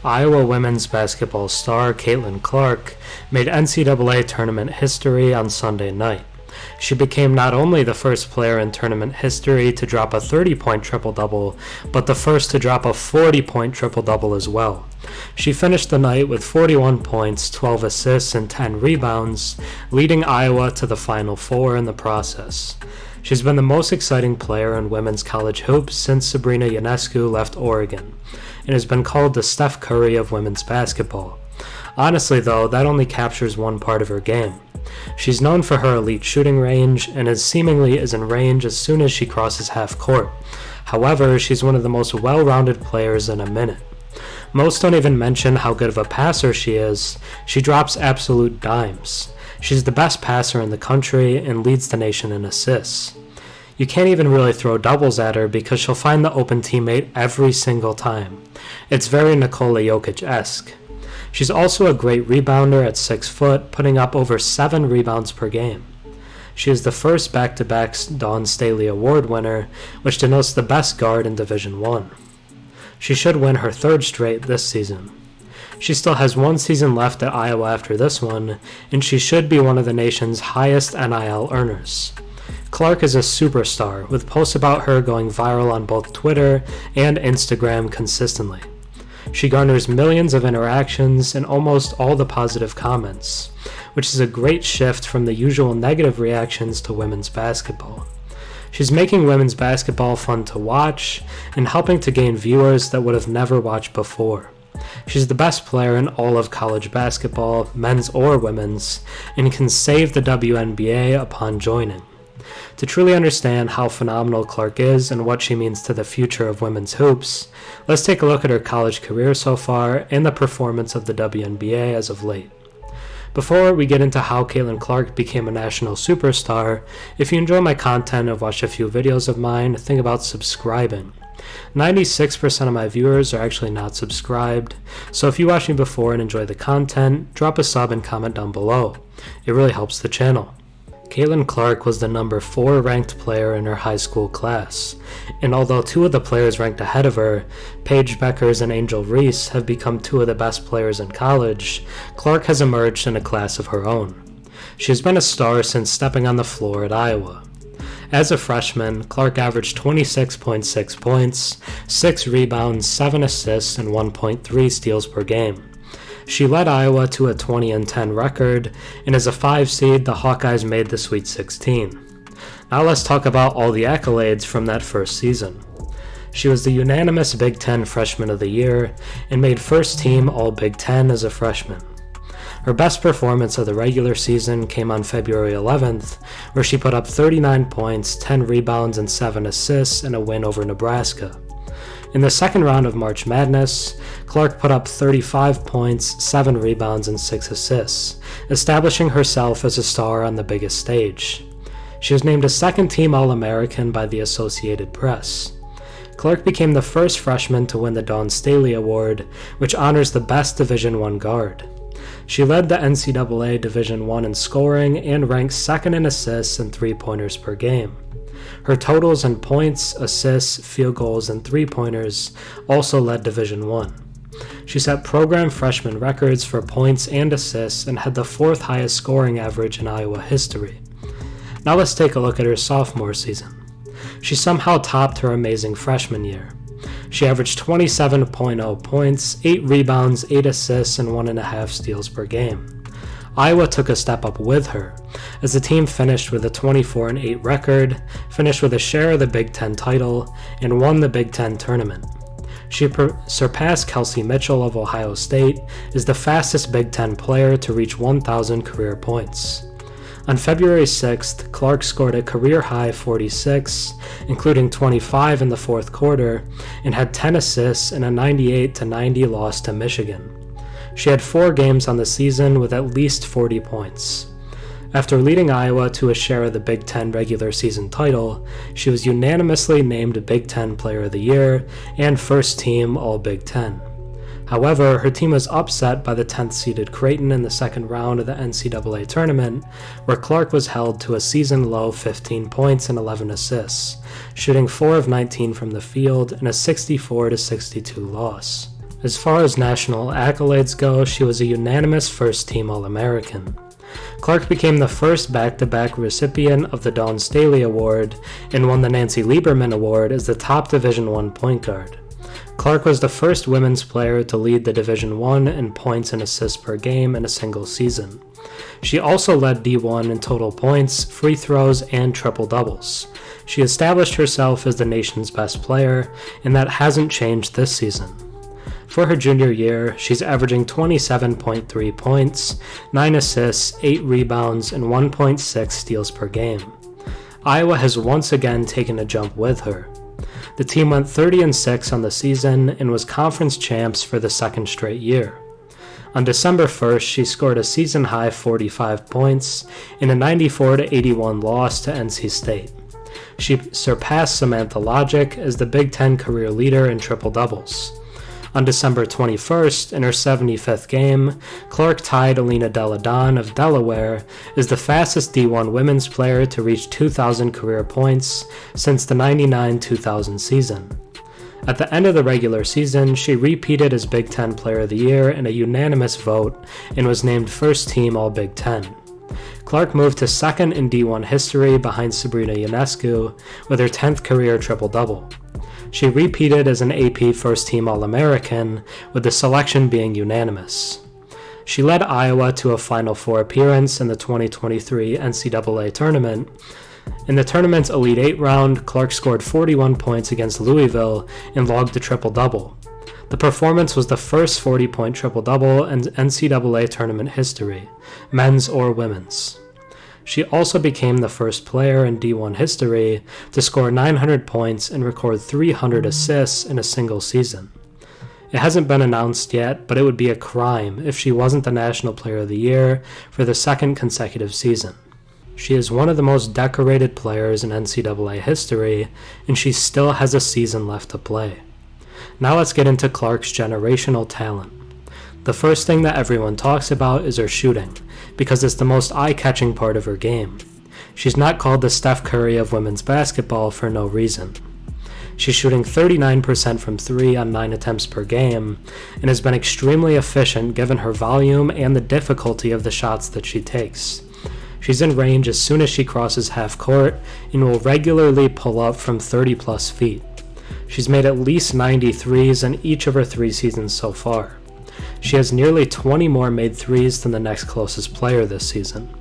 Iowa women's basketball star Caitlin Clark made NCAA tournament history on Sunday night. She became not only the first player in tournament history to drop a 30-point triple-double, but the first to drop a 40-point triple-double as well. She finished the night with 41 points, 12 assists, and 10 rebounds, leading Iowa to the Final Four in the process. She's been the most exciting player in women's college hoops since Sabrina Ionescu left Oregon, and has been called the Steph Curry of women's basketball. Honestly though, that only captures one part of her game. She's known for her elite shooting range, and seemingly is in range as soon as she crosses half court. However, she's one of the most well-rounded players in a minute. Most don't even mention how good of a passer she is. She drops absolute dimes. She's the best passer in the country and leads the nation in assists. You can't even really throw doubles at her because she'll find the open teammate every single time. It's very Nikola Jokic-esque. She's also a great rebounder at 6 foot, putting up over 7 rebounds per game. She is the first back-to-back Dawn Staley Award winner, which denotes the best guard in Division I. She should win her 3rd straight this season. She still has 1 season left at Iowa after this one, and she should be one of the nation's highest NIL earners. Clark is a superstar, with posts about her going viral on both Twitter and Instagram consistently. She garners millions of interactions and almost all the positive comments, which is a great shift from the usual negative reactions to women's basketball. She's making women's basketball fun to watch and helping to gain viewers that would have never watched before. She's the best player in all of college basketball, men's or women's, and can save the WNBA upon joining. To truly understand how phenomenal Clark is and what she means to the future of women's hoops, let's take a look at her college career so far and the performance of the WNBA as of late. Before we get into how Caitlin Clark became a national superstar, if you enjoy my content and watched a few videos of mine, think about subscribing. 96% of my viewers are actually not subscribed, so if you watched me before and enjoy the content, drop a sub and comment down below. It really helps the channel. Caitlin Clark was the number 4 ranked player in her high school class, and although 2 of the players ranked ahead of her, Paige Beckers and Angel Reese, have become 2 of the best players in college, Clark has emerged in a class of her own. She has been a star since stepping on the floor at Iowa. As a freshman, Clark averaged 26.6 points, 6 rebounds, 7 assists, and 1.3 steals per game. She led Iowa to a 20-10 record, and as a 5 seed, the Hawkeyes made the Sweet 16. Now let's talk about all the accolades from that first season. She was the unanimous Big Ten Freshman of the Year, and made first team All-Big Ten as a freshman. Her best performance of the regular season came on February 11th, where she put up 39 points, 10 rebounds, and 7 assists in a win over Nebraska. In the second round of March Madness, Clark put up 35 points, 7 rebounds, and 6 assists, establishing herself as a star on the biggest stage. She was named a second-team All-American by the Associated Press. Clark became the first freshman to win the Dawn Staley Award, which honors the best Division I guard. She led the NCAA Division I in scoring and ranked second in assists and 3-pointers per game. Her totals in points, assists, field goals, and 3-pointers also led Division I. She set program freshman records for points and assists and had the 4th highest scoring average in Iowa history. Now let's take a look at her sophomore season. She somehow topped her amazing freshman year. She averaged 27.0 points, 8 rebounds, 8 assists, and 1.5 steals per game. Iowa took a step up with her, as the team finished with a 24-8 record, finished with a share of the Big Ten title, and won the Big Ten tournament. She surpassed Kelsey Mitchell of Ohio State as the fastest Big Ten player to reach 1,000 career points. On February 6th, Clark scored a career-high 46, including 25 in the 4th quarter, and had 10 assists in a 98-90 loss to Michigan. She had 4 games on the season with at least 40 points. After leading Iowa to a share of the Big Ten regular season title, she was unanimously named Big Ten Player of the Year and first team All-Big Ten. However, her team was upset by the 10th-seeded Creighton in the second round of the NCAA tournament, where Clark was held to a season-low 15 points and 11 assists, shooting 4 of 19 from the field in a 64-62 loss. As far as national accolades go, she was a unanimous first-team All-American. Clark became the first back-to-back recipient of the Dawn Staley Award and won the Nancy Lieberman Award as the top Division I point guard. Clark was the first women's player to lead the Division I in points and assists per game in a single season. She also led D1 in total points, free throws, and triple-doubles. She established herself as the nation's best player, and that hasn't changed this season. For her junior year, she's averaging 27.3 points, 9 assists, 8 rebounds, and 1.6 steals per game. Iowa has once again taken a jump with her. The team went 30-6 on the season and was conference champs for the second straight year. On December 1st, she scored a season-high 45 points in a 94-81 loss to NC State. She surpassed Samantha Logic as the Big Ten career leader in triple-doubles. On December 21st, in her 75th game, Clark tied Alina Deladon of Delaware as the fastest D1 women's player to reach 2,000 career points since the 99-2000 season. At the end of the regular season, she repeated as Big Ten Player of the Year in a unanimous vote and was named First Team All-Big Ten. Clark moved to second in D1 history behind Sabrina Ionescu with her 10th career triple-double. She repeated as an AP First Team All-American, with the selection being unanimous. She led Iowa to a Final Four appearance in the 2023 NCAA tournament. In the tournament's Elite Eight round, Clark scored 41 points against Louisville and logged a triple-double. The performance was the first 40-point triple-double in NCAA tournament history, men's or women's. She also became the first player in D1 history to score 900 points and record 300 assists in a single season. It hasn't been announced yet, but it would be a crime if she wasn't the National Player of the Year for the second consecutive season. She is one of the most decorated players in NCAA history, and she still has a season left to play. Now let's get into Clark's generational talent. The first thing that everyone talks about is her shooting, because it's the most eye-catching part of her game. She's not called the Steph Curry of women's basketball for no reason. She's shooting 39% from 3 on 9 attempts per game, and has been extremely efficient given her volume and the difficulty of the shots that she takes. She's in range as soon as she crosses half court, and will regularly pull up from 30-plus feet. She's made at least 90 threes in each of her 3 seasons so far. She has nearly 20 more made threes than the next closest player this season.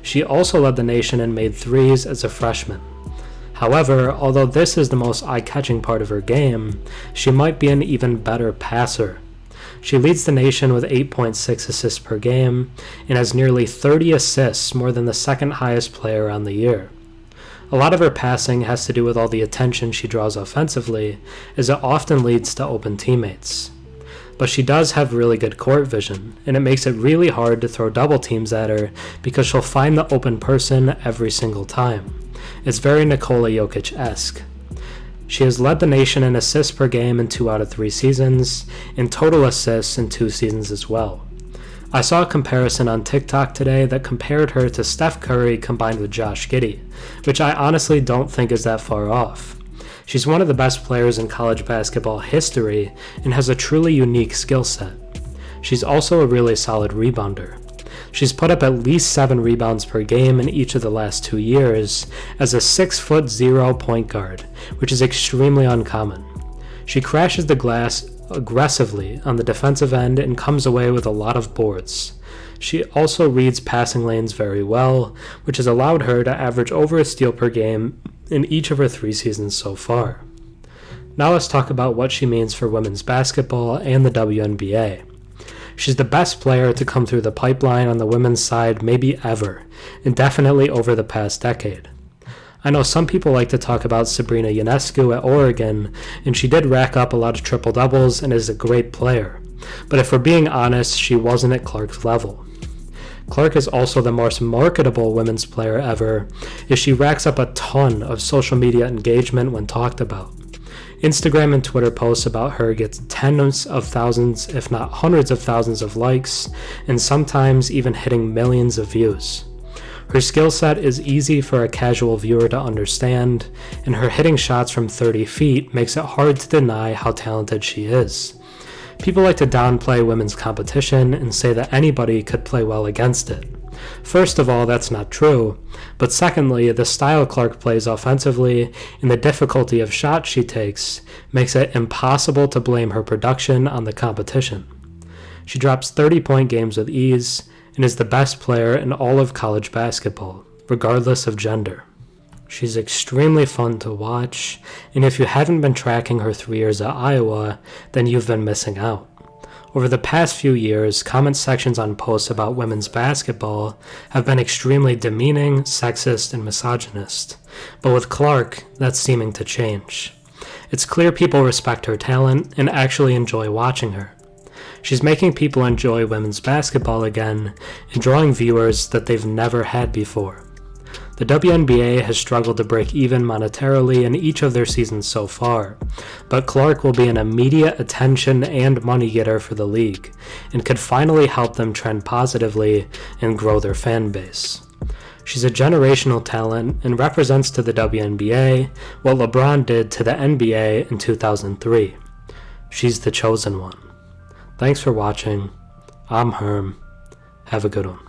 She also led the nation in made threes as a freshman. However, although this is the most eye-catching part of her game, she might be an even better passer. She leads the nation with 8.6 assists per game and has nearly 30 assists, more than the second highest player on the year. A lot of her passing has to do with all the attention she draws offensively, as it often leads to open teammates. But she does have really good court vision, and it makes it really hard to throw double teams at her because she'll find the open person every single time. It's very Nikola Jokic-esque. She has led the nation in assists per game in 2 out of 3 seasons, and total assists in 2 seasons as well. I saw a comparison on TikTok today that compared her to Steph Curry combined with Josh Giddey, which I honestly don't think is that far off. She's one of the best players in college basketball history and has a truly unique skill set. She's also a really solid rebounder. She's put up at least 7 rebounds per game in each of the last 2 years as a 6'0" point guard, which is extremely uncommon. She crashes the glass aggressively on the defensive end and comes away with a lot of boards. She also reads passing lanes very well, which has allowed her to average over a steal per game in each of her 3 seasons so far. Now let's talk about what she means for women's basketball and the WNBA. She's the best player to come through the pipeline on the women's side maybe ever, and definitely over the past decade. I know some people like to talk about Sabrina Ionescu at Oregon, and she did rack up a lot of triple-doubles and is a great player, but if we're being honest, she wasn't at Clark's level. Clark is also the most marketable women's player ever, as she racks up a ton of social media engagement when talked about. Instagram and Twitter posts about her gets tens of thousands, if not hundreds of thousands of likes, and sometimes even hitting millions of views. Her skill set is easy for a casual viewer to understand, and her hitting shots from 30 feet makes it hard to deny how talented she is. People like to downplay women's competition and say that anybody could play well against it. First of all, that's not true, but secondly, the style Clark plays offensively and the difficulty of shots she takes makes it impossible to blame her production on the competition. She drops 30-point games with ease and is the best player in all of college basketball, regardless of gender. She's extremely fun to watch, and if you haven't been tracking her 3 years at Iowa, then you've been missing out. Over the past few years, comment sections on posts about women's basketball have been extremely demeaning, sexist, and misogynist. But with Clark, that's seeming to change. It's clear people respect her talent and actually enjoy watching her. She's making people enjoy women's basketball again and drawing viewers that they've never had before. The WNBA has struggled to break even monetarily in each of their seasons so far, but Clark will be an immediate attention and money getter for the league, and could finally help them trend positively and grow their fan base. She's a generational talent and represents to the WNBA what LeBron did to the NBA in 2003. She's the chosen one. Thanks for watching. I'm Herm. Have a good one.